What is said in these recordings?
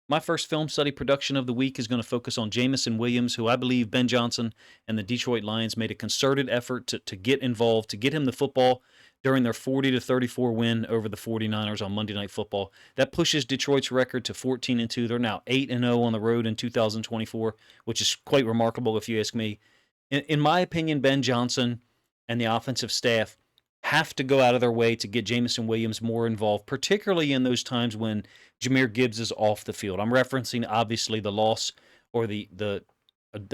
My first film study production of the week is going to focus on Jameson Williams, who I believe Ben Johnson and the Detroit Lions made a concerted effort to get involved, to get him the football during their 40-34 win over the 49ers on Monday Night Football. That pushes Detroit's record to 14-2. They're now 8-0 on the road in 2024, which is quite remarkable if you ask me. In my opinion, Ben Johnson and the offensive staff have to go out of their way to get Jameson Williams more involved, particularly in those times when Jahmyr Gibbs is off the field. I'm referencing obviously the loss or the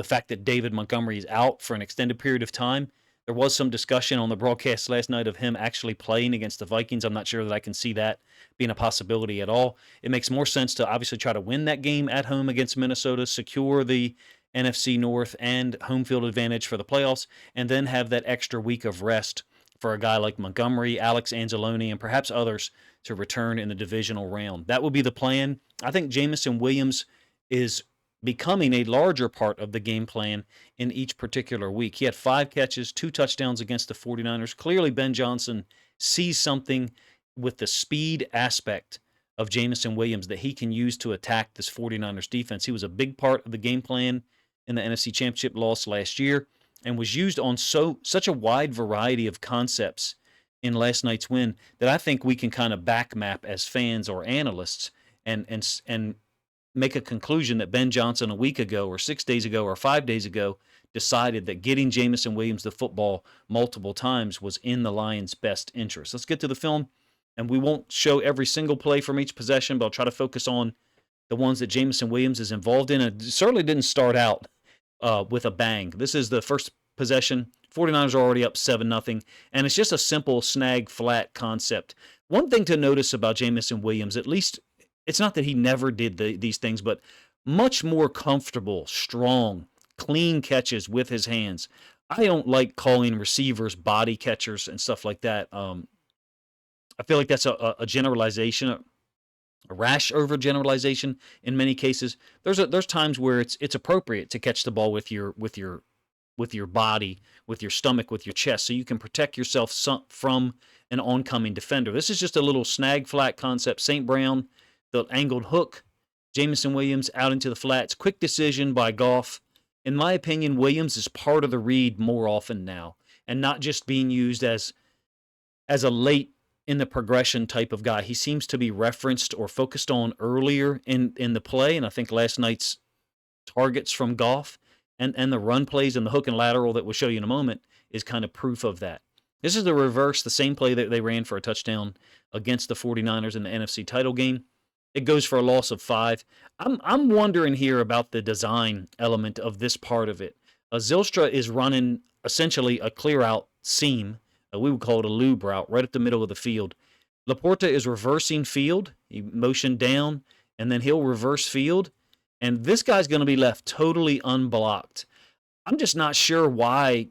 fact that David Montgomery is out for an extended period of time. There was some discussion on the broadcast last night of him actually playing against the Vikings. I'm not sure that I can see that being a possibility at all. It makes more sense to obviously try to win that game at home against Minnesota, secure the NFC North and home field advantage for the playoffs, and then have that extra week of rest for a guy like Montgomery, Alex Anzalone, and perhaps others to return in the divisional round. That will be the plan. I think Jameson Williams is becoming a larger part of the game plan in each particular week. He had 5 catches, 2 touchdowns against the 49ers. Clearly, Ben Johnson sees something with the speed aspect of Jameson Williams that he can use to attack this 49ers defense. He was a big part of the game plan in the NFC Championship loss last year and was used on such a wide variety of concepts in last night's win that I think we can kind of back map as fans or analysts and make a conclusion that Ben Johnson a week ago or 6 days ago or 5 days ago decided that getting Jameson Williams the football multiple times was in the Lions' best interest. Let's get to the film, and we won't show every single play from each possession, but I'll try to focus on the ones that Jameson Williams is involved in. It certainly didn't start out with a bang. This is the first possession. 49ers are already up 7-0, and it's just a simple snag flat concept. One thing to notice about Jameson Williams, at least it's not that he never did these things, but much more comfortable, strong, clean catches with his hands. I don't like calling receivers body catchers and stuff like that. I feel like that's a generalization, a rash overgeneralization in many cases. There's times where it's appropriate to catch the ball with your body, with your stomach, with your chest, so you can protect yourself from an oncoming defender. This is just a little snag flat concept. St. Brown, the angled hook, Jameson Williams out into the flats. Quick decision by Goff. In my opinion, Williams is part of the read more often now, and not just being used as a late in the progression type of guy. He seems to be referenced or focused on earlier in the play, and I think last night's targets from Goff and the run plays and the hook and lateral that we'll show you in a moment is kind of proof of that. This is the reverse, the same play that they ran for a touchdown against the 49ers in the NFC title game. It goes for a loss of 5. I'm wondering here about the design element of this part of it. Zylstra is running essentially a clear-out seam. We would call it a lube route right up the middle of the field. Laporta is reversing field. He motioned down, and then he'll reverse field. And this guy's going to be left totally unblocked. I'm just not sure why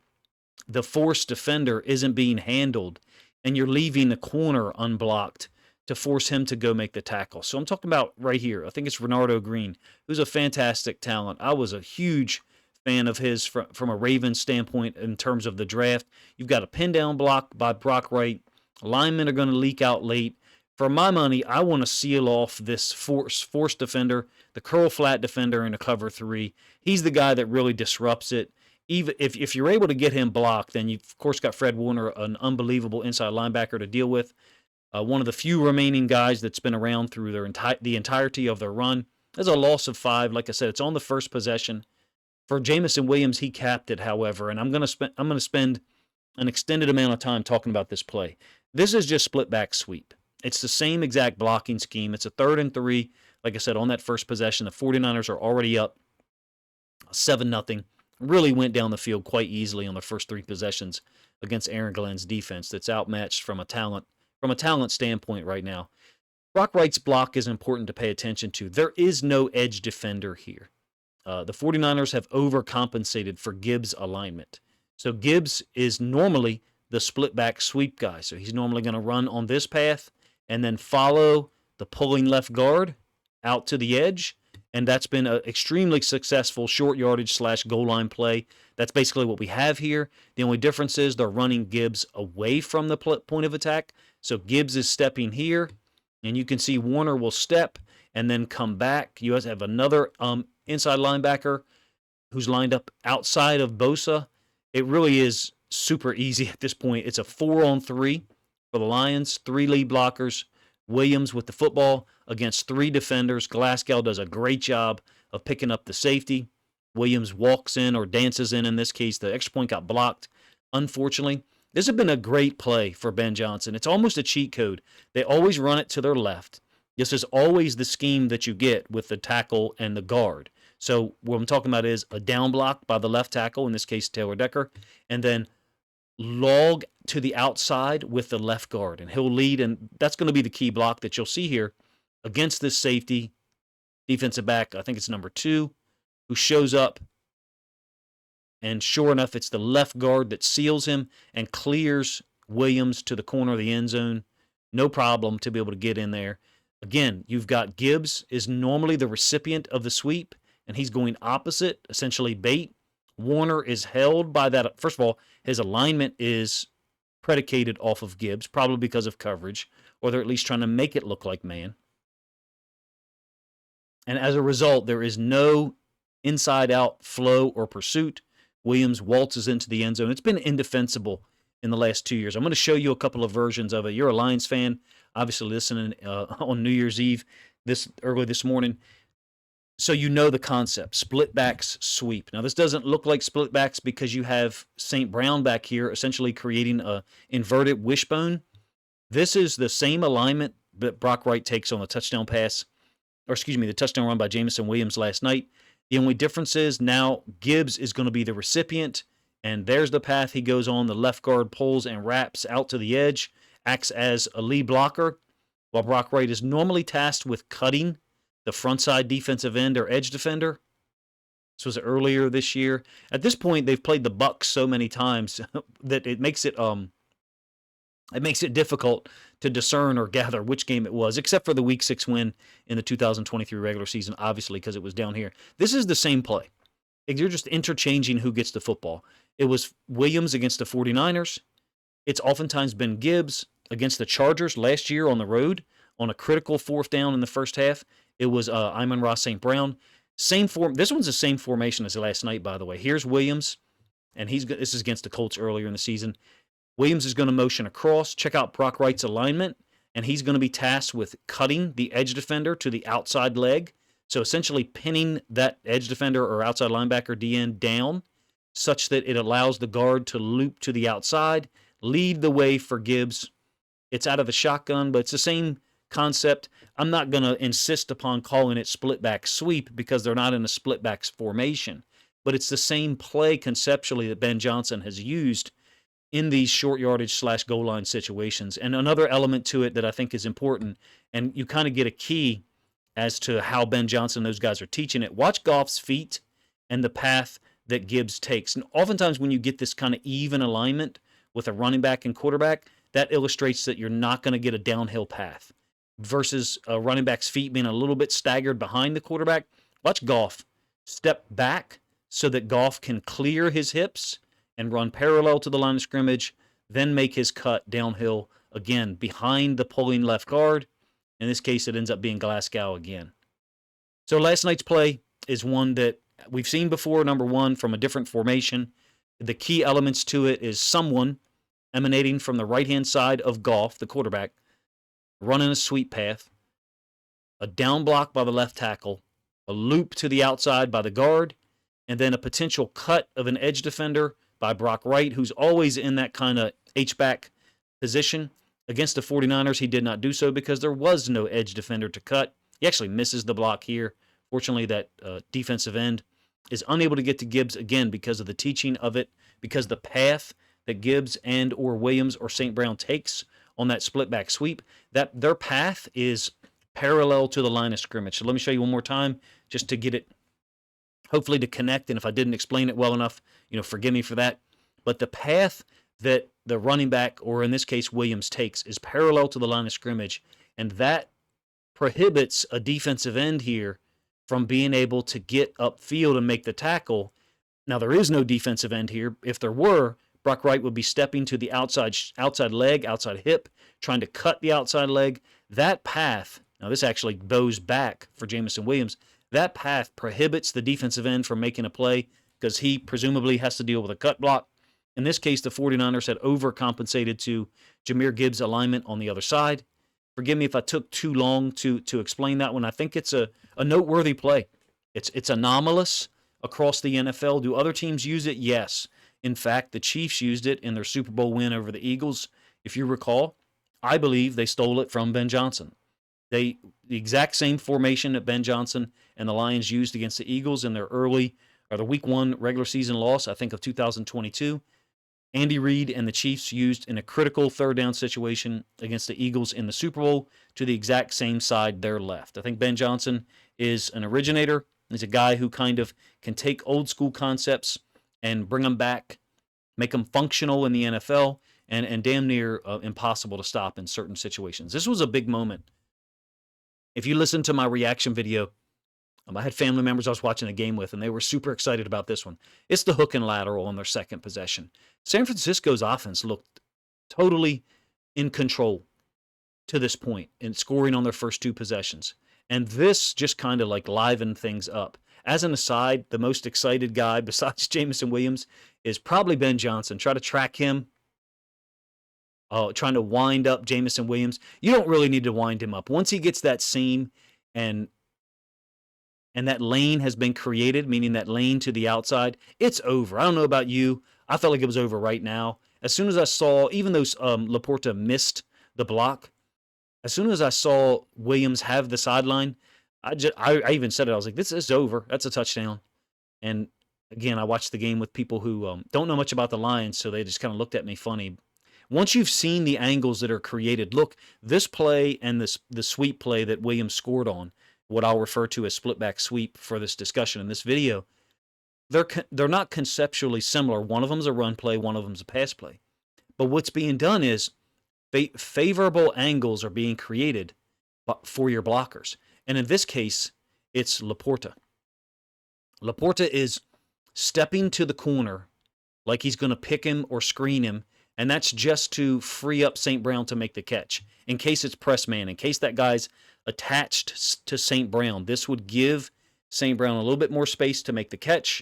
the force defender isn't being handled, and you're leaving the corner unblocked to force him to go make the tackle. So I'm talking about right here. I think it's Renardo Green, who's a fantastic talent. I was a huge fan of his from a Ravens standpoint in terms of the draft. You've got a pin down block by Brock Wright. Linemen are going to leak out late. For my money, I want to seal off this force defender, the curl flat defender in a cover 3. He's the guy that really disrupts it. Even if you're able to get him blocked, then you've of course got Fred Warner, an unbelievable inside linebacker to deal with. One of the few remaining guys that's been around through the entirety of their run. There's a loss of 5. Like I said, it's on the first possession. For Jameson Williams, he capped it, however, and I'm going to spend an extended amount of time talking about this play. This is just split back sweep. It's the same exact blocking scheme. It's a 3rd and 3. Like I said, on that first possession, the 49ers are already up 7-0. Really went down the field quite easily on the first 3 possessions against Aaron Glenn's defense that's outmatched from a talent standpoint right now. Brock Wright's block is important to pay attention to. There is no edge defender here. The 49ers have overcompensated for Gibbs' alignment. So Gibbs is normally the split back sweep guy. So he's normally going to run on this path and then follow the pulling left guard out to the edge. And that's been an extremely successful short yardage / goal line play. That's basically what we have here. The only difference is they're running Gibbs away from the point of attack. So Gibbs is stepping here, and you can see Warner will step, and then come back. You have another inside linebacker who's lined up outside of Bosa. It really is super easy at this point. It's a 4-on-3 for the Lions, 3 lead blockers. Williams with the football against 3 defenders. Glasgow does a great job of picking up the safety. Williams walks in or dances in this case. The extra point got blocked. Unfortunately, this has been a great play for Ben Johnson. It's almost a cheat code. They always run it to their left. This is always the scheme that you get with the tackle and the guard. So what I'm talking about is a down block by the left tackle, in this case Taylor Decker, and then log to the outside with the left guard. And he'll lead, and that's going to be the key block that you'll see here against this safety, defensive back, I think it's number 2, who shows up. And sure enough, it's the left guard that seals him and clears Williams to the corner of the end zone. No problem to be able to get in there. Again, you've got Gibbs is normally the recipient of the sweep, and he's going opposite, essentially bait. Warner is held by that. First of all, his alignment is predicated off of Gibbs, probably because of coverage, or they're at least trying to make it look like man. And as a result, there is no inside-out flow or pursuit. Williams waltzes into the end zone. It's been indefensible in the last 2 years. I'm going to show you a couple of versions of it. You're a Lions fan, obviously listening on New Year's Eve early this morning. So you know the concept, split backs sweep. Now this doesn't look like split backs because you have St. Brown back here essentially creating a inverted wishbone. This is the same alignment that Brock Wright takes on the touchdown pass, the touchdown run by Jameson Williams last night. The only difference is now Gibbs is going to be the recipient, and there's the path he goes on. The left guard pulls and wraps out to the edge, acts as a lead blocker, while Brock Wright is normally tasked with cutting the frontside defensive end or edge defender. This was earlier this year. At this point, they've played the Bucs so many times that it makes it difficult to discern or gather which game it was, except for the Week 6 win in the 2023 regular season, obviously, because it was down here. This is the same play. You're just interchanging who gets the football. It was Williams against the 49ers. It's oftentimes been Gibbs against the Chargers last year on the road on a critical 4th down in the first half. It was Amon-Ra St. Brown. This one's the same formation as last night, by the way. Here's Williams, and this is against the Colts earlier in the season. Williams is going to motion across. Check out Brock Wright's alignment, and he's going to be tasked with cutting the edge defender to the outside leg. So essentially pinning that edge defender or outside linebacker DN down such that it allows the guard to loop to the outside, lead the way for Gibbs. It's out of the shotgun, but it's the same concept. I'm not going to insist upon calling it split back sweep because they're not in a split back formation, but it's the same play conceptually that Ben Johnson has used in these short yardage / goal line situations. And another element to it that I think is important, and you kind of get a key as to how Ben Johnson and those guys are teaching it. Watch Goff's feet and the path that Gibbs takes. And oftentimes when you get this kind of even alignment with a running back and quarterback, that illustrates that you're not going to get a downhill path versus a running back's feet being a little bit staggered behind the quarterback. Watch Goff step back so that Goff can clear his hips and run parallel to the line of scrimmage, then make his cut downhill again behind the pulling left guard. In this case, it ends up being Glasgow again. So last night's play is one that we've seen before, number one, from a different formation. The key elements to it is someone emanating from the right-hand side of Goff, the quarterback, running a sweep path, a down block by the left tackle, a loop to the outside by the guard, and then a potential cut of an edge defender by Brock Wright, who's always in that kind of H-back position. Against the 49ers, he did not do so because there was no edge defender to cut. He actually misses the block here. Fortunately, that defensive end is unable to get to Gibbs again because of the teaching of it, because the path that Gibbs and or Williams or St. Brown takes on that split back sweep, that their path is parallel to the line of scrimmage. So let me show you one more time just to get it, hopefully to connect. And if I didn't explain it well enough, forgive me for that. But the path that the running back, or in this case Williams, takes is parallel to the line of scrimmage, and that prohibits a defensive end here from being able to get upfield and make the tackle. Now, there is no defensive end here. If there were, Brock Wright would be stepping to the outside leg, outside hip, trying to cut the outside leg. That path Now, this actually bows back for Jameson Williams. That path prohibits the defensive end from making a play because he presumably has to deal with a cut block. In this case, the 49ers had overcompensated to Jahmyr Gibbs' alignment on the other side. Forgive me if I took too long to explain that one. I think it's a noteworthy play. It's anomalous across the NFL. Do other teams use it? Yes. In fact, the Chiefs used it in their Super Bowl win over the Eagles. If you recall, I believe they stole it from Ben Johnson. The exact same formation that Ben Johnson and the Lions used against the Eagles in their the week 1 regular season loss, I think of 2022. Andy Reid and the Chiefs used in a critical third down situation against the Eagles in the Super Bowl to the exact same side they're left. I think Ben Johnson is an originator. He's a guy who kind of can take old school concepts and bring them back, make them functional in the NFL, and damn near impossible to stop in certain situations. This was a big moment. If you listen to my reaction video, I had family members I was watching a game with, and they were super excited about this one. It's the hook and lateral on their second possession. San Francisco's offense looked totally in control to this point in scoring on their first 2 possessions. And this just kind of like livened things up. As an aside, the most excited guy besides Jameson Williams is probably Ben Johnson. Try to track him. Trying to wind up Jameson Williams. You don't really need to wind him up. Once he gets that seam and that lane has been created, meaning that lane to the outside, it's over. I don't know about you. I felt like it was over right now. As soon as I saw, even though Laporta missed the block, as soon as I saw Williams have the sideline, I even said it. I was like, this is over. That's a touchdown. And again, I watched the game with people who don't know much about the Lions, so they just kind of looked at me funny. Once you've seen the angles that are created, look, this play and the sweep play that Williams scored on, what I'll refer to as split back sweep for this discussion in this video, they're not conceptually similar. One of them's a run play, one of them's a pass play. But what's being done is favorable angles are being created for your blockers. And in this case, it's Laporta. Laporta is stepping to the corner like he's going to pick him or screen him, and that's just to free up St. Brown to make the catch. In case it's press man, in case that guy's attached to St. Brown, this would give St. Brown a little bit more space to make the catch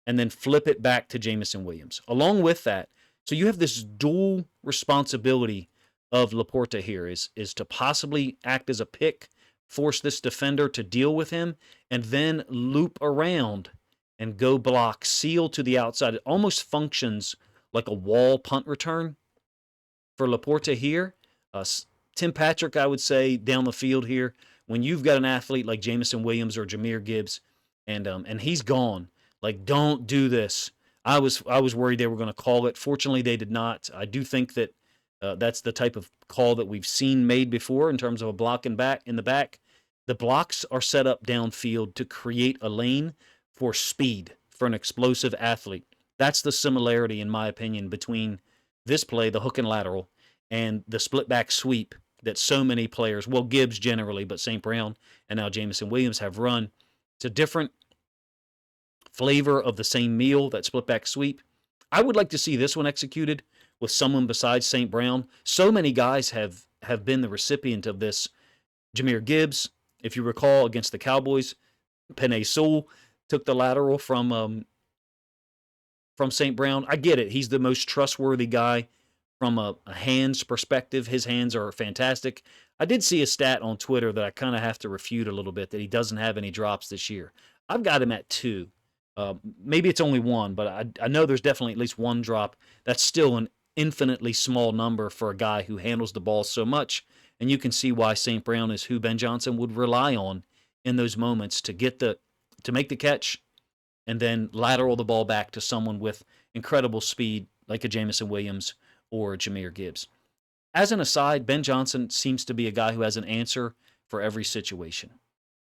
and then flip it back to Jameson Williams. Along with that, so you have this dual responsibility of Laporta here is to possibly act as a pick, force this defender to deal with him, and then loop around and go block, seal to the outside. It almost functions like a wall punt return for Laporta here. Tim Patrick, I would say, down the field here, when you've got an athlete like Jameson Williams or Jahmyr Gibbs, and he's gone, like, don't do this. I was worried they were going to call it. Fortunately, they did not. I do think that that's the type of call that we've seen made before in terms of a block in the back. The blocks are set up downfield to create a lane for speed, for an explosive athlete. That's the similarity, in my opinion, between this play, the hook and lateral, and the split back sweep that so many players, well, Gibbs generally, but St. Brown and now Jameson Williams have run. It's a different flavor of the same meal, that split back sweep. I would like to see this one executed with someone besides St. Brown. So many guys have been the recipient of this. Jahmyr Gibbs, if you recall, against the Cowboys, Penei Sewell took the lateral from St. Brown. I get it. He's the most trustworthy guy from a hands perspective. His hands are fantastic. I did see a stat on Twitter that I kind of have to refute a little bit, that he doesn't have any drops this year. I've got him at 2. Maybe it's only 1, but I know there's definitely at least 1 drop. That's still an infinitely small number for a guy who handles the ball so much. And you can see why St. Brown is who Ben Johnson would rely on in those moments to make the catch and then lateral the ball back to someone with incredible speed like a Jameson Williams or Jahmyr Gibbs. As an aside, Ben Johnson seems to be a guy who has an answer for every situation.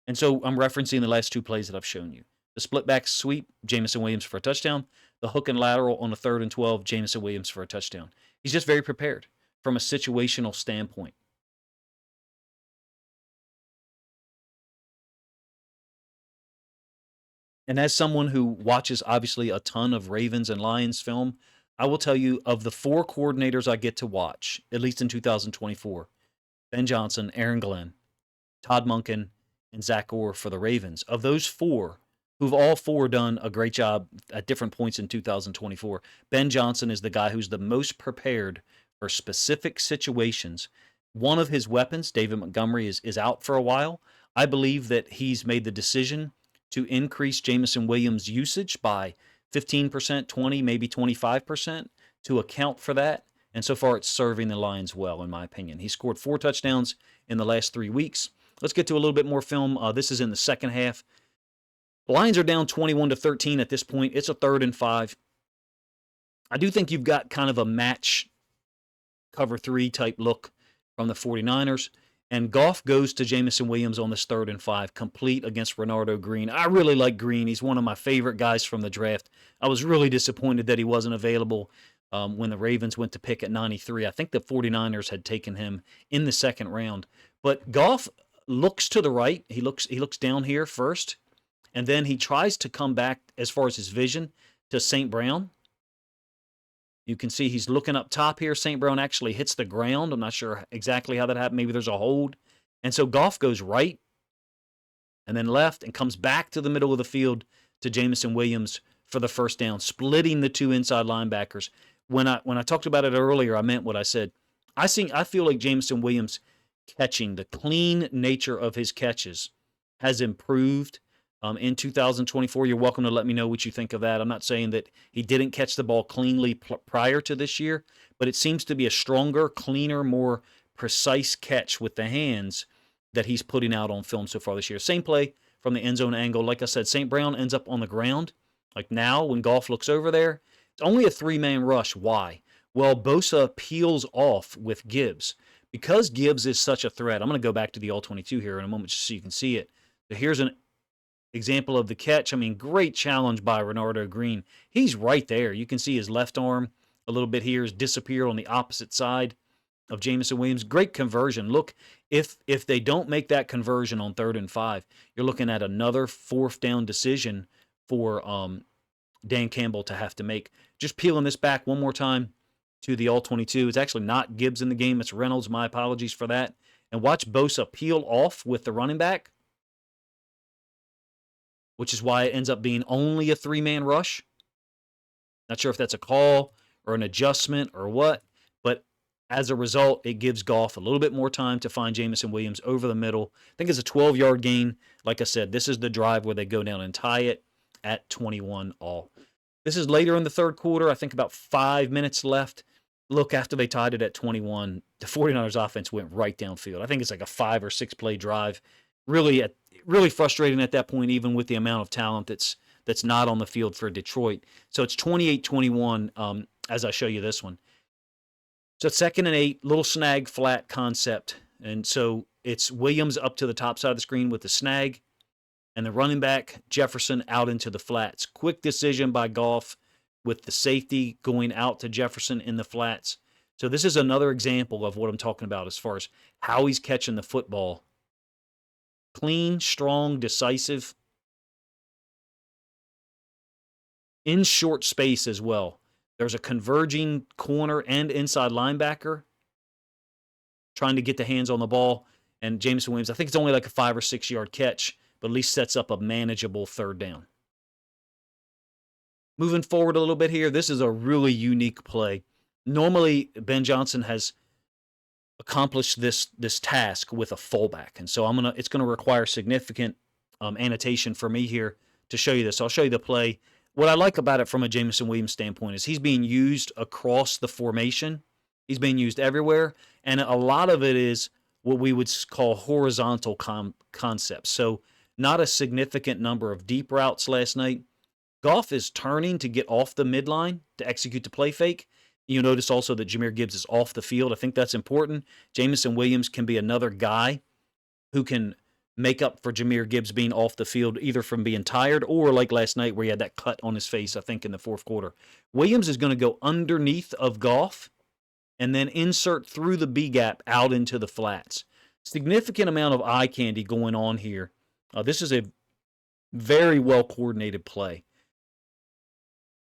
And so I'm referencing the last 2 plays that I've shown you. The split back sweep, Jameson Williams for a touchdown. The hook and lateral on a 3rd and 12, Jameson Williams for a touchdown. He's just very prepared from a situational standpoint. And as someone who watches, obviously, a ton of Ravens and Lions film, I will tell you, of the 4 coordinators I get to watch, at least in 2024, Ben Johnson, Aaron Glenn, Todd Monken, and Zach Orr for the Ravens. Of those four, who've all four done a great job at different points in 2024, Ben Johnson is the guy who's the most prepared for specific situations. One of his weapons, David Montgomery, is out for a while. I believe that he's made the decision to increase Jameson Williams' usage by 15%, 20, maybe 25% to account for that. And so far, it's serving the Lions well, in my opinion. He scored 4 touchdowns in the last 3 weeks. Let's get to a little bit more film. This is in the second half. The Lions are down 21-13 at this point. It's a 3rd and 5. I do think you've got kind of a match cover 3 type look from the 49ers. And Goff goes to Jameson Williams on this 3rd and 5, complete against Renardo Green. I really like Green. He's one of my favorite guys from the draft. I was really disappointed that he wasn't available when the Ravens went to pick at 93. I think the 49ers had taken him in the 2nd round. But Goff looks to the right. He looks down here first, and then he tries to come back as far as his vision to St. Brown. You can see he's looking up top here. St. Brown actually hits the ground. I'm not sure exactly how that happened. Maybe there's a hold. And so Goff goes right and then left and comes back to the middle of the field to Jameson Williams for the first down, splitting the 2 inside linebackers. When I talked about it earlier, I meant what I said. I feel like Jameson Williams catching, the clean nature of his catches has improved in 2024. You're welcome to let me know what you think of that. I'm not saying that he didn't catch the ball cleanly prior to this year, but it seems to be a stronger, cleaner, more precise catch with the hands that he's putting out on film so far this year. Same play from the end zone angle. Like I said, St. Brown ends up on the ground. Like now, when Goff looks over there, it's only a 3-man rush. Why? Well, Bosa peels off with Gibbs. Because Gibbs is such a threat, I'm going to go back to the All-22 here in a moment just so you can see it. So here's an example of the catch. I mean, great challenge by Renardo Green. He's right there. You can see his left arm a little bit here has disappeared on the opposite side of Jameson Williams. Great conversion. Look, if they don't make that conversion on 3rd and 5, you're looking at another 4th down decision for Dan Campbell to have to make. Just peeling this back one more time to the All-22. It's actually not Gibbs in the game. It's Reynolds. My apologies for that. And watch Bosa peel off with the running back, which is why it ends up being only a 3-man rush. Not sure if that's a call or an adjustment or what, but as a result, it gives Goff a little bit more time to find Jameson Williams over the middle. I think it's a 12-yard gain. Like I said, this is the drive where they go down and tie it at 21 all. This is later in the 3rd quarter. I think about 5 minutes left. Look, after they tied it at 21, the 49ers offense went right downfield. I think it's like a 5 or 6 play drive. Really frustrating at that point, even with the amount of talent that's not on the field for Detroit. So it's 28-21 as I show you this one. So it's 2nd and 8, little snag flat concept. And so it's Williams up to the top side of the screen with the snag, and the running back, Jefferson, out into the flats. Quick decision by Goff with the safety going out to Jefferson in the flats. So this is another example of what I'm talking about as far as how he's catching the football. Clean, strong, decisive. In short space as well. There's a converging corner and inside linebacker trying to get the hands on the ball. And Jameson Williams, I think it's only like a 5 or 6 yard catch, but at least sets up a manageable 3rd down. Moving forward a little bit here, this is a really unique play. Normally, Ben Johnson has accomplished this task with a fullback, and so it's gonna require significant annotation for me here to show you this. I'll show you the play. What I like about it from a Jameson Williams standpoint is he's being used across the formation. He's being used everywhere, and a lot of it is what we would call horizontal concepts. So not a significant number of deep routes last night. Goff is turning to get off the midline to execute the play fake. You notice also that Jahmyr Gibbs is off the field. I think that's important. Jameson Williams can be another guy who can make up for Jahmyr Gibbs being off the field, either from being tired or like last night where he had that cut on his face, I think, in the 4th quarter. Williams is going to go underneath of Goff and then insert through the B gap out into the flats. Significant amount of eye candy going on here. This is a very well-coordinated play.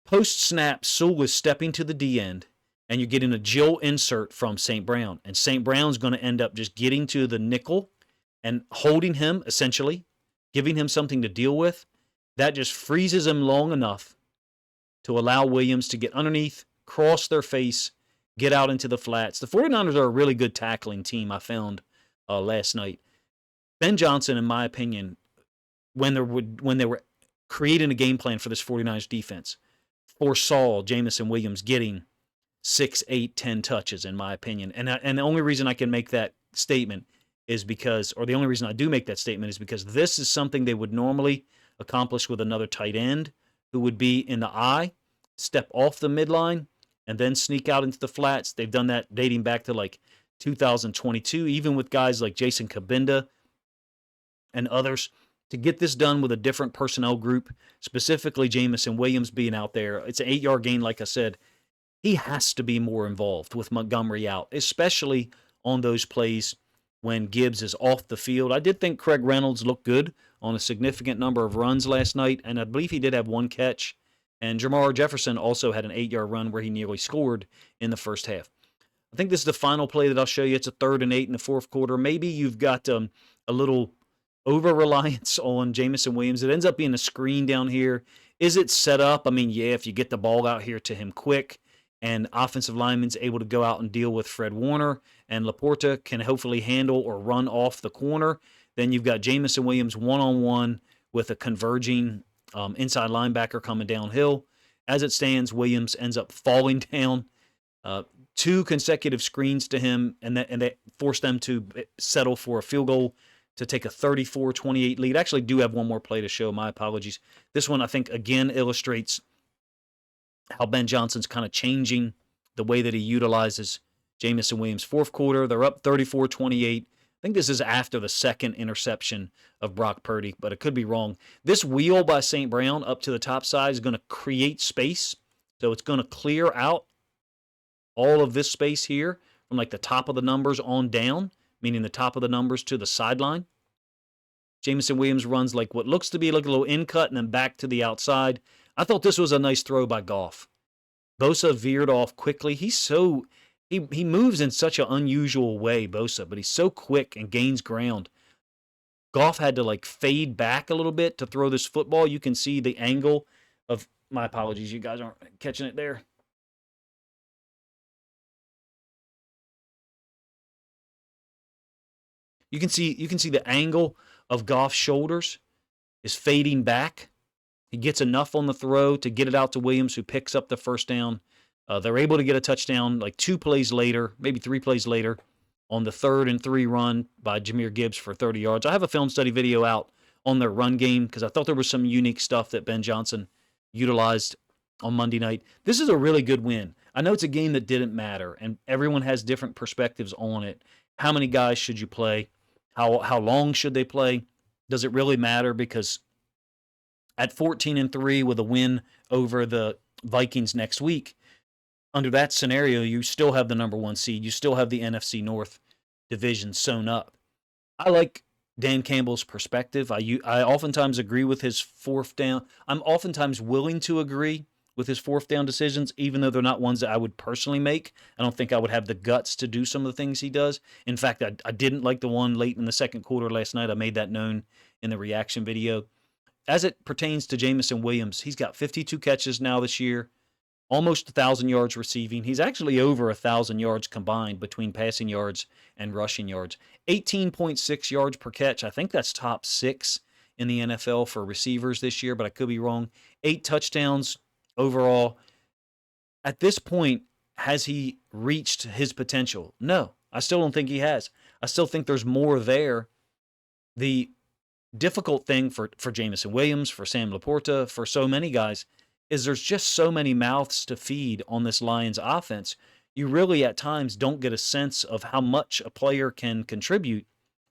Post-snap, Sewell is stepping to the D-end, and you're getting a Jill insert from St. Brown. And St. Brown's going to end up just getting to the nickel and holding him, essentially, giving him something to deal with, that just freezes him long enough to allow Williams to get underneath, cross their face, get out into the flats. The 49ers are a really good tackling team, I found last night. Ben Johnson, in my opinion, when they were creating a game plan for this 49ers defense, foresaw Jameson Williams getting 6, 8, 10 touches, in my opinion. And the only reason I can make that statement is because, or the only reason I do make that statement is because this is something they would normally accomplish with another tight end who would be in the eye, step off the midline, and then sneak out into the flats. They've done that dating back to like 2022, even with guys like Jason Kabinda and others, to get this done with a different personnel group, specifically Jameson Williams being out there. It's an 8-yard gain, like I said. He has to be more involved with Montgomery out, especially on those plays when Gibbs is off the field. I did think Craig Reynolds looked good on a significant number of runs last night, and I believe he did have one catch. And Jamar Jefferson also had an 8-yard run where he nearly scored in the first half. I think this is the final play that I'll show you. It's a 3rd and 8 in the fourth quarter. Maybe you've got a little over-reliance on Jameson Williams. It ends up being a screen down here. Is it set up? I mean, yeah, if you get the ball out here to him quick, and offensive lineman's able to go out and deal with Fred Warner, and Laporta can hopefully handle or run off the corner, then you've got Jameson Williams one-on-one with a converging inside linebacker coming downhill. As it stands, Williams ends up falling down. 2 consecutive screens to him, and that forced them to settle for a field goal to take a 34-28 lead. I actually do have one more play to show. My apologies. This one, I think, again illustrates how Ben Johnson's kind of changing the way that he utilizes Jameson Williams. Fourth quarter, they're up 34-28. I think this is after the second interception of Brock Purdy, but it could be wrong. This wheel by St. Brown up to the top side is going to create space. So it's going to clear out all of this space here from like the top of the numbers on down, meaning the top of the numbers to the sideline. Jameson Williams runs like what looks to be like a little in cut and then back to the outside. I thought this was a nice throw by Goff. Bosa veered off quickly. He moves in such an unusual way, Bosa, but he's so quick and gains ground. Goff had to like fade back a little bit to throw this football. You can see the angle of, my apologies, you guys aren't catching it there. You can see the angle of Goff's shoulders is fading back. He gets enough on the throw to get it out to Williams, who picks up the first down. They're able to get a touchdown like 2 plays later, maybe 3 plays later, on the 3rd and 3 run by Jahmyr Gibbs for 30 yards. I have a film study video out on their run game because I thought there was some unique stuff that Ben Johnson utilized on Monday night. This is a really good win. I know it's a game that didn't matter, and everyone has different perspectives on it. How many guys should you play? How long should they play? Does it really matter? Because at 14-3 with a win over the Vikings next week, under that scenario, you still have the number 1 seed. You still have the NFC North division sewn up. I like Dan Campbell's perspective. I oftentimes agree with his 4th down. I'm oftentimes willing to agree with his 4th down decisions, even though they're not ones that I would personally make. I don't think I would have the guts to do some of the things he does. In fact, I didn't like the one late in the second quarter last night. I made that known in the reaction video. As it pertains to Jameson Williams, he's got 52 catches now this year, almost 1,000 yards receiving. He's actually over 1,000 yards combined between passing yards and rushing yards. 18.6 yards per catch. I think that's top 6 in the NFL for receivers this year, but I could be wrong. 8 touchdowns overall. At this point, has he reached his potential? No, I still don't think he has. I still think there's more there. The difficult thing for Jameson Williams, for Sam Laporta, for so many guys, is there's just so many mouths to feed on this Lions offense. You really at times don't get a sense of how much a player can contribute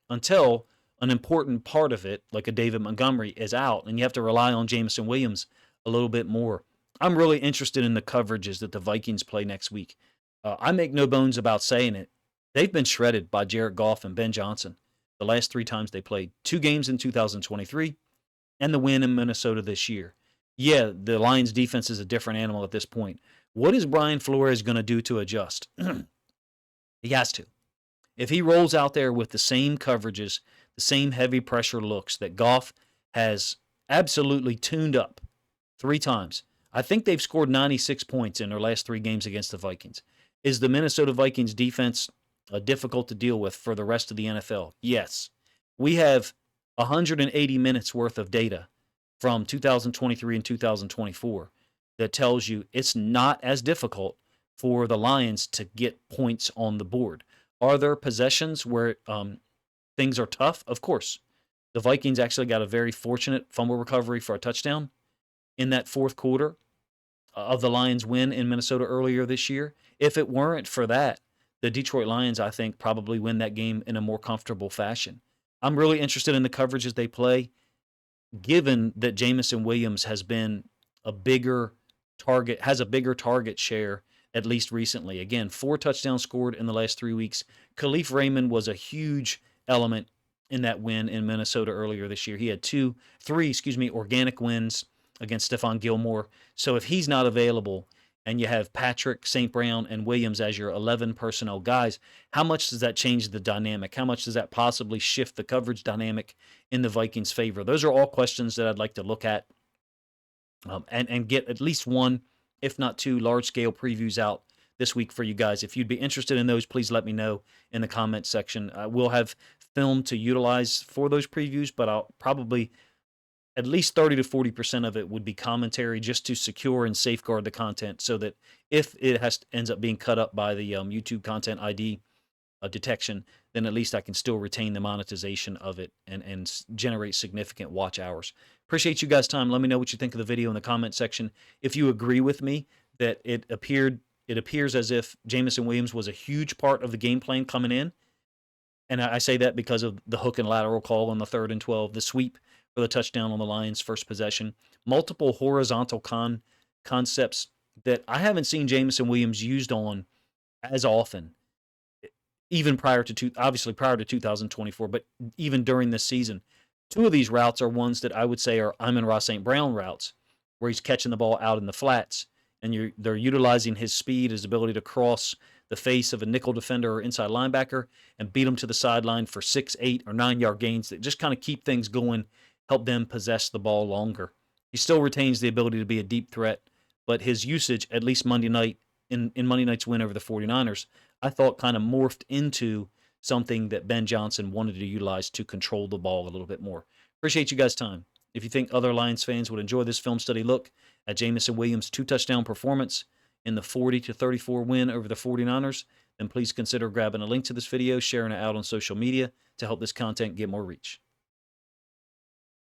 until an important part of it, like a David Montgomery, is out, and you have to rely on Jameson Williams a little bit more. I'm really interested in the coverages that the Vikings play next week. I make no bones about saying it. They've been shredded by Jared Goff and Ben Johnson the last 3 times they played. 2 games in 2023 and the win in Minnesota this year. Yeah, the Lions defense is a different animal at this point. What is Brian Flores going to do to adjust? He has to. If he rolls out there with the same coverages the same heavy pressure looks that Goff has absolutely tuned up 3 times. I think they've scored 96 points in their last 3 games against the Vikings. Is the Minnesota Vikings defense difficult to deal with for the rest of the NFL? Yes. We have 180 minutes worth of data from 2023 and 2024 that tells you it's not as difficult for the Lions to get points on the board. Are there possessions where things are tough? Of course. The Vikings actually got a very fortunate fumble recovery for a touchdown in that fourth quarter of the Lions' win in Minnesota earlier this year. If it weren't for that, the Detroit Lions, I think, probably win that game in a more comfortable fashion. I'm really interested in the coverages they play, given that Jameson Williams has been a bigger target share, at least recently. Again, 4 touchdowns scored in the last 3 weeks. Khalif Raymond was a huge element in that win in Minnesota earlier this year. He had three organic wins against Stephon Gilmore. So if he's not available and you have Patrick, St. Brown, and Williams as your 11 personnel guys, how much does that change the dynamic? How much does that possibly shift the coverage dynamic in the Vikings' favor? Those are all questions that I'd like to look at and get at least one, if not 2, large-scale previews out this week for you guys. If you'd be interested in those, please let me know in the comments section. We'll have film to utilize for those previews, but I'll probably at least 30 to 40% of it would be commentary just to secure and safeguard the content so that if it ends up being cut up by the YouTube Content ID detection, then at least I can still retain the monetization of it and generate significant watch hours. Appreciate you guys' time. Let me know what you think of the video in the comment section. If you agree with me that it appears as if Jameson Williams was a huge part of the game plan coming in, and I say that because of the hook and lateral call on the 3rd and 12, the sweep for the touchdown on the Lions' first possession, multiple horizontal concepts that I haven't seen Jameson Williams used on as often, even prior to 2024, but even during this season. 2 of these routes are ones that I would say are Amon-Ra St. Brown routes, where he's catching the ball out in the flats, and they're utilizing his speed, his ability to cross the face of a nickel defender or inside linebacker and beat them to the sideline for 6, 8, or 9-yard gains that just kind of keep things going, help them possess the ball longer. He still retains the ability to be a deep threat, but his usage, at least Monday night, in Monday night's win over the 49ers, I thought kind of morphed into something that Ben Johnson wanted to utilize to control the ball a little bit more. Appreciate you guys' time. If you think other Lions fans would enjoy this film study look at Jameson Williams' 2-touchdown performance in the 40-34 win over the 49ers, then please consider grabbing a link to this video, sharing it out on social media to help this content get more reach.